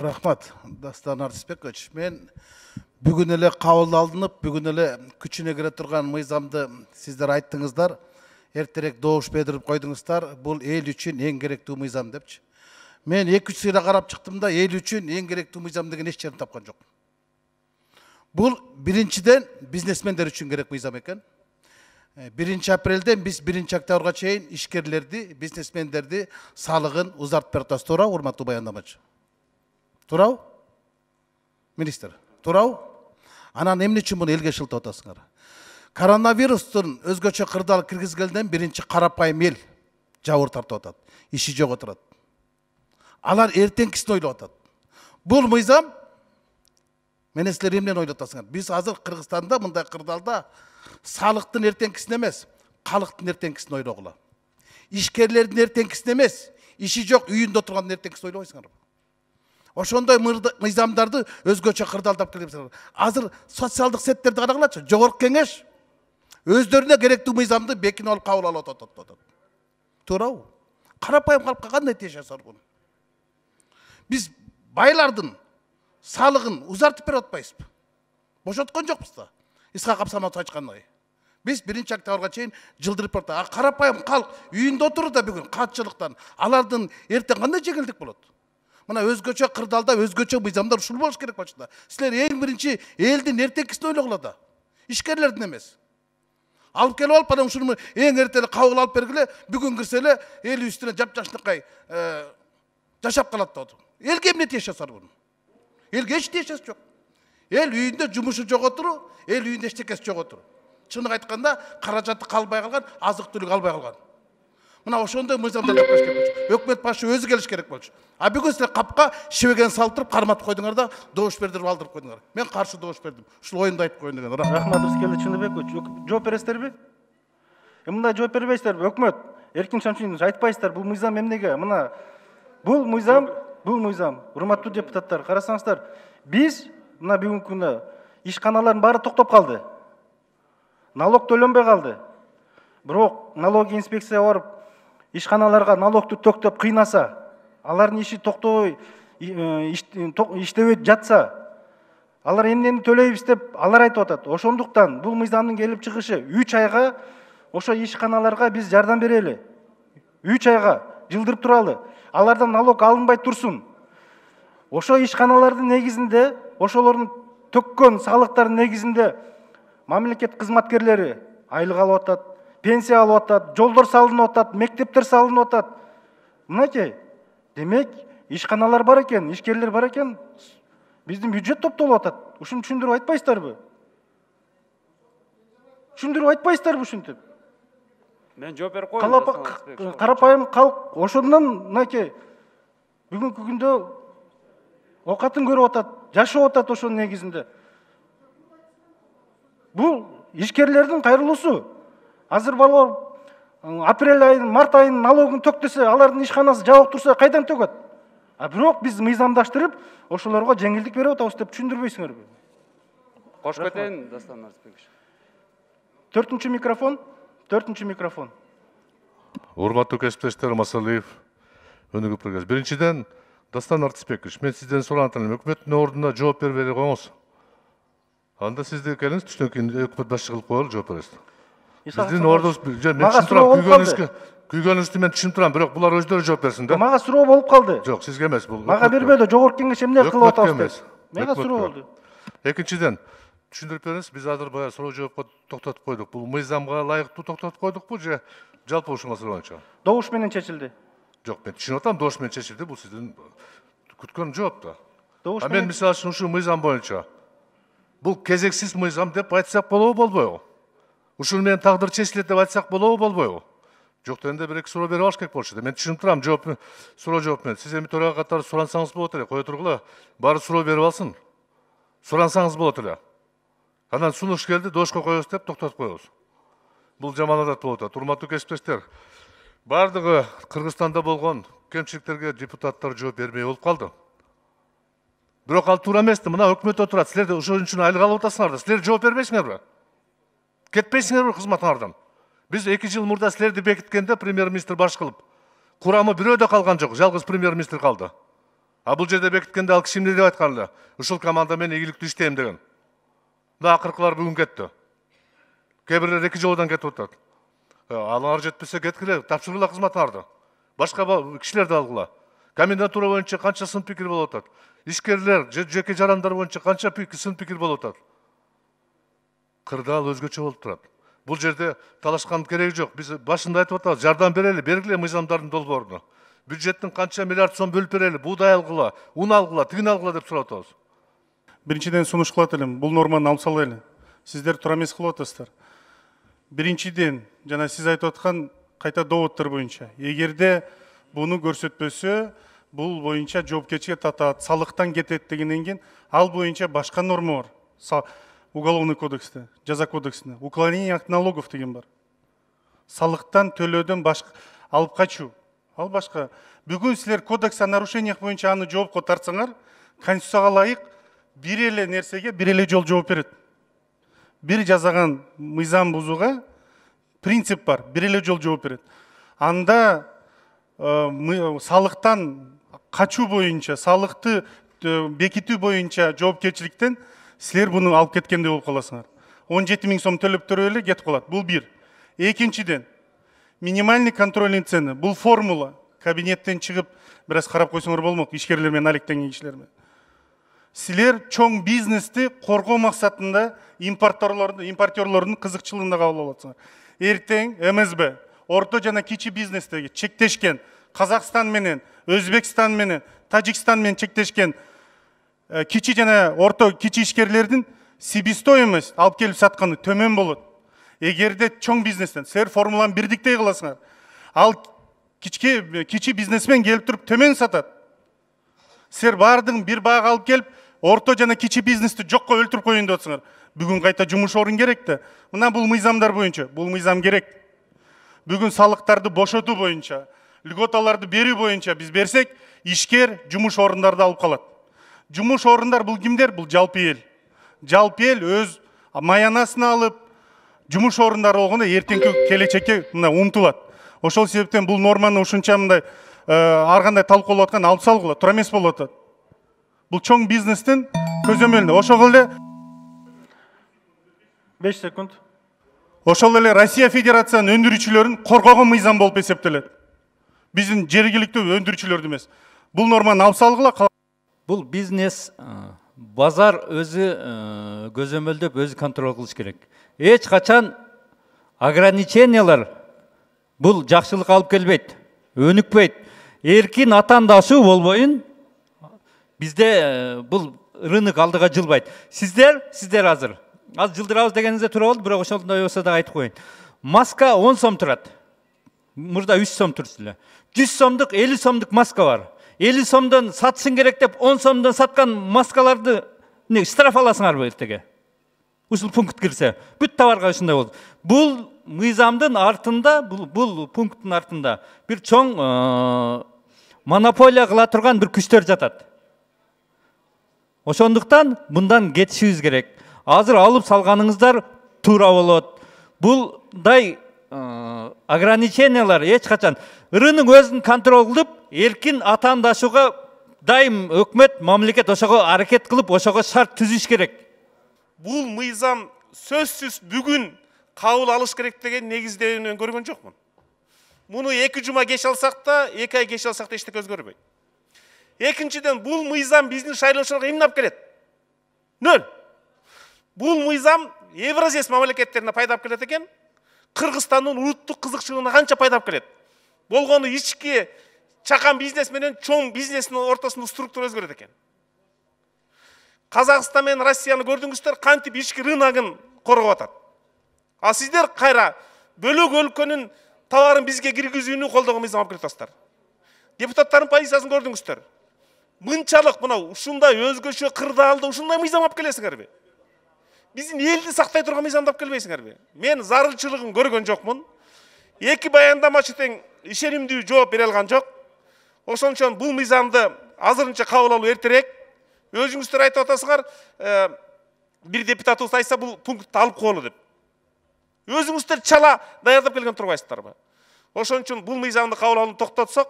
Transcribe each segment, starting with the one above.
Рахмат, Дастан Артисбекович. Мен бүгін эле кабыл алынып, бүгін эле күчүнө кире турган мыйзамды сиздер айттыңыздар. Эртерээк добуш берип койдуңуздар. Бул эл үчүн эң керектүү мыйзам депчи. Мен 2-3 сыйра карап чыктым да, эл үчүн эң керектүү мыйзам деген эч жерин тапкан жок. Бул биринчиден бизнесмендер үчүн керек мыйзам экен. 1 апрелден биз 1 октябрга чейин ишкерлерди, бизнесмендерди салыгын узартып берип атабыз. Туурабы, урматтуу баяндамачы? Туурабы? Министр, туурабы? Анан эмне үчүн муну элге шылтап атасыңар? Коронавирустун өзгөчө кырдаал киргизгенден биринчи карапайым эл жабыр тартып атат. Иши жок отурат. Алар эртеңкисин ойлоп атат. Бул мыйзам менен силер эмнени ойлоп атасыңар? Биз азыр Кыргызстанда мындай кырдаалда салыктын эртеңкисин эмес, калктын эртеңкисин ойлогула. Ишкерлердин эртеңкисин эмес, иши жок үйүндө отургандын эртеңкисин ойлобойсуңарбы? Ошондой мыйзамдарды өзгөчө кырдаалдап келебиз. Азыр социалдык сеттерди карагылачы, жогорку кеңеш өздөрүнө керектүү мыйзамды бекинип алып кабыл алып атат. Туурабы? Карапайым калкка кандай тиеш жасар бул? Биз байлардын салыгын узартып берип атпайбызбы? Бошоткон жокпуз да. Исхак Абсаматов айткандай. Биз 1 октябрга чейин жылдырып атат. Карапайым калк үйүндө отурду да бүгүн катчылыктан. Алардын эртең кандай жеңилдик болот? Мына өзгөчө кырдаалда өзгөчө мыйзамдар ушул болуш керек башында. Силер эң биринчи элдин эртеңкисин ойлогула да. Ишкерлердин эмес. Алып келип алып, анан ушуну эң эртеле кабыл алып бергиле, бүгүн кирсе эле эл үстүнө жапжашныкай жашап калат да. Элге эмне тиеш жасар буну? Элге эч тиеш жок. Эл үйүндө жумушу жок отуру, эл үйүндө эчтекеси жок отуру. Чыныгы айтканда, каражаты калбай калган, азык-түлүк албай калган. Мына ошондой мыйзамдар жапкырыш керек болчу. Өкмөт башы өзү келиш керек болчу. А бүгүн силер капка шебеген салтырып, карматып койдуңар да, добуш бердирип алдырып койдуңар. Мен каршы добуш бердим. Ушул оюмду айтып коеюн деген. Рахмат Рыскелди Чындыбекович. Жооп бересиздерби? Мындай жооп бербейсиздерби? Өкмөт эркин Шамшин айтпайсыздар. Бул мыйзам эмнеге? Мына бул мыйзам, урматтуу депутаттар, карасаңыздар, биз мына бүгүнкү күндө ишканалардын баары токтоп калды. Налог төлөнбөй калды. Бирок налоговый инспекция барып ишканаларга налогду төктөп кыйнаса, алардын иши токтобой иштебей жатса, алар эмнени төлөйбүз деп алар айтып атат. Ошондуктан бул мыйзамдын келип чыгышы 3 айга ошо ишканаларга биз жардам берели. 3 айга жылдырып туралы. Алардан налог алынбай турсун. Ошо ишканалардын негизинде, ошолордун төккөн салыктардын негизинде мамлекет кызматкерлери айлык алып атат, пенсия алып атат, жолдор салынып атат, мектептер салынып атат. Мынакей, демек ишканалар бар экен, ишкерлер бар экен, биздин бюджет топтолуп атат. Ушуну түшүндүрүп айтпайсыздарбы? Түшүндүрүп айтпайсыздарбы ушинтип? Мен жооп берип коеюн. Карапайым калк ошондон мынакей бүгүнкү күндө окатын көрүп атат, жашап атат ошонун негизинде. Бул ишкерлердин кайрылуусу. Азыр балдар апрель айынын, март айынын налогун төктөсө, алардын ишканасы жабык турса, кайдан төгөт? А бирок биз мыйзамдаштырып, ошолорго жеңилдик берип атабыз деп түшүндүрбөйсүңөрбү? Кош кетейин, Дастан Артисбекович. 4-чү микрофон. Урматтуу кесиптештер, Масалиев, өнүгүп келгенсиз. Биринчиден, Дастан Артисбекович, мен сизден сурап атам, өкмөттүн ордуна жооп бербей коюңуз. Анда сизди келиңиз, түштөн кийин өкмөт башчы кылып коелу, жооп бересиз. Биздин ордубуз, мен түшүнүп турам, күйгөнүңүздү мен түшүнүп турам, бирок булар өздөрү жооп берсин да. Мага суроо болуп калды. Жок, сизге эмес, бул. Мага бербөдү, жогорку кеңеш эмне кылып атабыз деп. Мага суроо болду. Экинчиден, түшүндүрүп бериңиз, биз азыр баягы суроо жоопко токтотуп койдук. Бул мыйзамга ылайыктуу токтотуп койдукпу же жалпы ушул маселе боюнча? Добуш менен чечилди. Жок, мен түшүнүп атам, добуш менен чечилди, бул сиздин күткөн жооп да. А мен мисалы үчүн ушул мыйзам боюнча бул кезексиз мыйзам деп айтсак болобу, болбойбу? Ушуну менен тагдыр чечилет деп айтсак болобу, болбойбу? Жок дегенде бир эки суроо берип алыш керек болчу да. Мен түшүнүп турам, суроо жооп менен. Сиз эми төрага катары сурансаңыз болот эле, кое тургула. Баары суроо берип алсын. Сурансаңыз болот эле. Анан сунуш келди, добушка коебуз деп токтотуп коебуз. Бул жаман адат болуп атат. Урматтуу кесиптештер, бардыгы Кыргызстанда болгон кемчиликтерге депутаттар жооп бербей болуп калды. Бирок ал туура эмес да. Мына өкмөт отурат, силер да ошон үчүн айлык алып атасыңар да. Силер жооп бербейсиңерби? Кетпейсиңерби кызматыңардан? Биз 2 жыл мурда силерди бекиткенде премьер-министр баш кылып, курамы бирөө да калган жок, жалгыз премьер-министр калды. А бул жерде бекиткенде ал киши эмне деп айткан эле? Ушул команда мен ийгиликтүү иштейм деген. Мына акыркылар бүгүн кетти. Кээ бирлер 2 жолдон кетип атат. Алар жетпесе кеткиле, тапшыргыла кызматтарды. Башка кишилерди алгыла. Комендатура боюнча канча сын пикир болуп атат. Ишкерлер, жеке жарандар боюнча канча сын пикир болуп атат. Кырдаал өзгөчө болуп турат. Бул жерде талашкан кереги жок. Биз башында айтып атабыз, жардам бергиле мыйзамдардын долбооруна. Бюджеттин канча миллиард сом бөлүп берели, буудай алгыла, ун алгыла, тигин алгыла деп сурап атабыз. Биринчиден сунуш кылат элем, бул норманы алып салайлы. Сиздер туура эмес кылып атасыздар. Биринчиден, жана сиз айтып аткан кайта доводдор боюнча, эгерде буну көрсөтпөсө, бул боюнча жоопкерчиликке тартат, салыктан кетет дегенден кийин, ал боюнча башка норма бар. Уголовный кодексте, жаза кодексинде, уклонение от налогов деген бар. Салыктан төлөөдөн башка алып качуу. Ал башка. Бүгүн силер кодекс о нарушениях боюнча аны жоопко тартсаңар, конституцияга ылайык бир эле нерсеге бир эле жол жооп берет. Бир жазаган мыйзам бузууга принцип бар, бир эле жол жооп берет. Анда салыктан качуу боюнча, салыкты бекитүү боюнча жоопкерчиликтен силер буну алып кеткендей болуп каласыңар. 17 000 сом төлөп төрөп эле кетип калат. Бул бир. Экинчиден, минимальный контрольный цены. Бул формула. Кабинеттен чыгып, бираз карап койсоңор болмок, ишкерлер менен алектенген кишилерме. Силер чоң бизнести коргоо максатында импортерлордун кызыкчылыгына кабыл алып атсыңар. Эртең МСБ, орто жана кичи бизнестеги чектешкен Казакстан менен, Өзбекстан менен, Тажикстан менен чектешкен кичи жана орто кичи ишкерлердин себестоимость алып келип сатканы төмөн болот. Эгерде чоң бизнестен силер формуланы бирдиктей кыласыңар, ал кичи бизнесмен келип туруп төмөн сатат. Силер баардыгын бир баага алып келип, орто жана кичи бизнести жокко өлтүрүп коеюн деп атсыңар. Бүгүн кайта жумуш орун керек да. Мына бул мыйзамдар боюнча, бул мыйзам керек. Бүгүн салыктарды бошотуу боюнча, льготаларды берүү боюнча биз берсек, ишкер жумуш орундарды алып калат. Жумуш орундар бул кимдер? Бул жалпы эл. Жалпы эл өз маянасын алып, жумуш орундары болгондо эртеңки келечекке мына умтулат. Ошол себептен бул норманы ушунча мындай ар кандай талкуулап аткан алып салгыла, туура эмес болуп атат. Бул чоң бизнестин көзөмөлүндө. Ошол эле 5 секунд. Ошол эле Россия Федерациянын өндүрүүчүлөрүн коргогон мыйзам болуп эсептелет. Биздин жергиликтүү өндүрүүчүлөрдү эмес. Бул норманы алып салгыла. Бұл бизнес, базар өзі көзөмөлдөп, өзі контроль кылыш керек. Эч качан ограничениялар бұл жакшылык алып келбейт, өнүкпөйт. Эркин атандашуу болбойын, бизде бұл рынок алдыга жылбайт. Сиздер азыр. Az жылдырабыз дегенинизде туура болду, бирок ошондой болсо да айтып коеюн. Маска 10 сом турат. Мурда 3 сом турчу. 100 сомдук, 50 сомдук маска бар. 50 сомдон сатышың керек деп 10 сомдон саткан маскаларды штраф аласыңарбы эртеге? Ушул пункт кирсе, бүт товарга ушундай болду. Бул мыйзамдын артында, бул пункттун артында бир чоң монополия кыла турган бир күчтөр жатат. Ошондуктан мындан кетишибиз керек. Азыр алып салганыңыздар туура болот. Булдай ограничениялар эч качан рынок өзүн контроль кылып, эркин атаандашууга дайым өкмөт, мамлекет ошого аракет кылып, ошого шарт түзүш керек. Бул мыйзам сөзсүз бүгүн кабыл алыш керек деген негиздөөөнөн көргөн жокмун. Муну 2 жума кеч алсак да, 2 ай кеч алсак да эчтеке өзгөрбөйт. Экинчиден, бул мыйзам биздин шайлоочуларга эмне алып келет? Нөл. Бул мыйзам Евразия мамлекеттерине пайда алып келет экен. Кыргызстандын улуттук кызыкчылыгына канча пайда алып келет? Болгону ички чакан бизнес менен чоң бизнестин ортосунда структура өзгөрөт экен. Казакстан менен Россияны көрдүңүздөр, кантип ички рыногун коргоп атат. А сиздер кайра бөлөк өлкөнүн товарын бизге киргизүүнү колдогон мыйзам алып келатсыздар. Депутаттардын позициясын көрдүңүздөр. Мынчалык мына ушундай өзгөчө кырдаалды ушундай мыйзам алып келесиңерби? Биздин элди сактай турган мыйзамды алып келбейсиңерби? Мен зарылчылыгын көргөн жокмун. Эки баяндамачы тең ишенимдүү жооп бере алган жок. Ошон үчүн бул мыйзамды азырынча кабыл алуу эртерээк. Өзүңүздөр айтып атасыңар, бир депутатыбыз айтса бул пунктты алып коелу деп. Өзүңүздөр чала даярдап келген турбайсыздарбы? Ошон үчүн бул мыйзамды кабыл алууну токтотсок,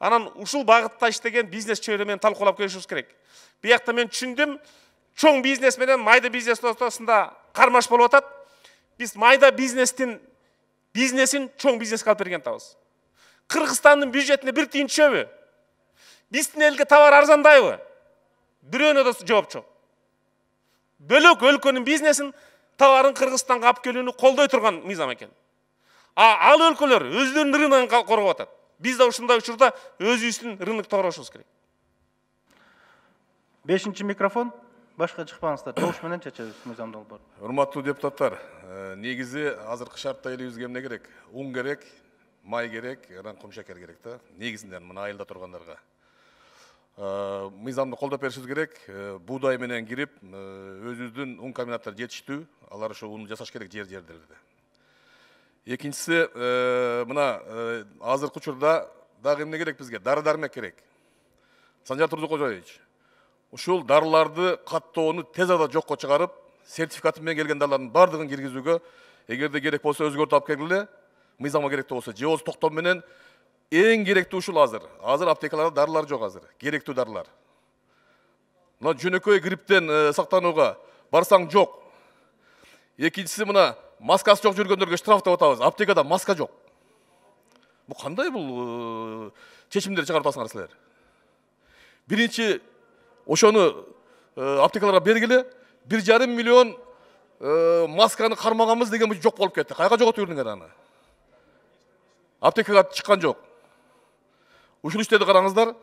Анан ушул багытта иштеген бизнес чөйрө менен талкуулап көрүшүбүз керек. Биякта мен түшүндүм, чоң бизнес менен майда бизнес ортосунда кармаш болуп атат. Биз майда бизнесин чоң бизнеске алып берген атабыз. Кыргызстандын бюджетине бир тиын түшөбү? Биздин элге товар арзандайбы? Бирөөнө да жооп жок. Бөлөк өлкөнүн бизнесин, товарын Кыргызстанга алып келүүнү колдой турган мыйзам экен. Ал өлкөлөр өздөрүнүн рыногун коргоп атат. Биз да ушундай учурда өзүбүздүн рынокто коргошубуз керек. 5-чи микрофон. Башка чыкпаңыздар. Добуш менен чечебиз мыйзам долбоор. Урматтуу депутаттар, негизи азыркы шартта элибизге эмне керек? Un керек, май керек, кум шекер керек да. Негизинен мына айылда тургандарга. Мыйзамды колдоп беришибиз керек. Буудай менен кирип, өзүбүздүн un комбинаттары жетиштүү, алар ошо унду жасаш керек жерлерде. Экинчиси, мына азыркы учурда дагы эмне керек бизге? Дары-дармек керек. Санжар Турдукожоевич, ушул дарыларды каттоону тез арада жокко чыгарып, сертификаты менен келген дарлардын бардыгын киргизүүгө, эгерде керек болсо өзгөртүп алып келгиле, мыйзамга керектүү болсо, же болбосо токтом менен эң керектүү ушул азыр. Азыр аптекаларда дарылар жок азыр, керектүү дарылар. Мына жөнөкөй грипптен сактанууга барсаң жок. Экинчиси мына маскасы жок жүргөндөргө штраф деп атабыз. Аптекада маска жок. Бул кандай бул чечимдер чыгарып атасыңар силер? Биринчи ошону аптекаларга бергиле, 1,5 миллион масканы кармаганбыз деген жок болуп кетти. Кайга жоготуп жүрдүңөр аны? Аптекага чыккан жок. Ушул иштерди караңыздар.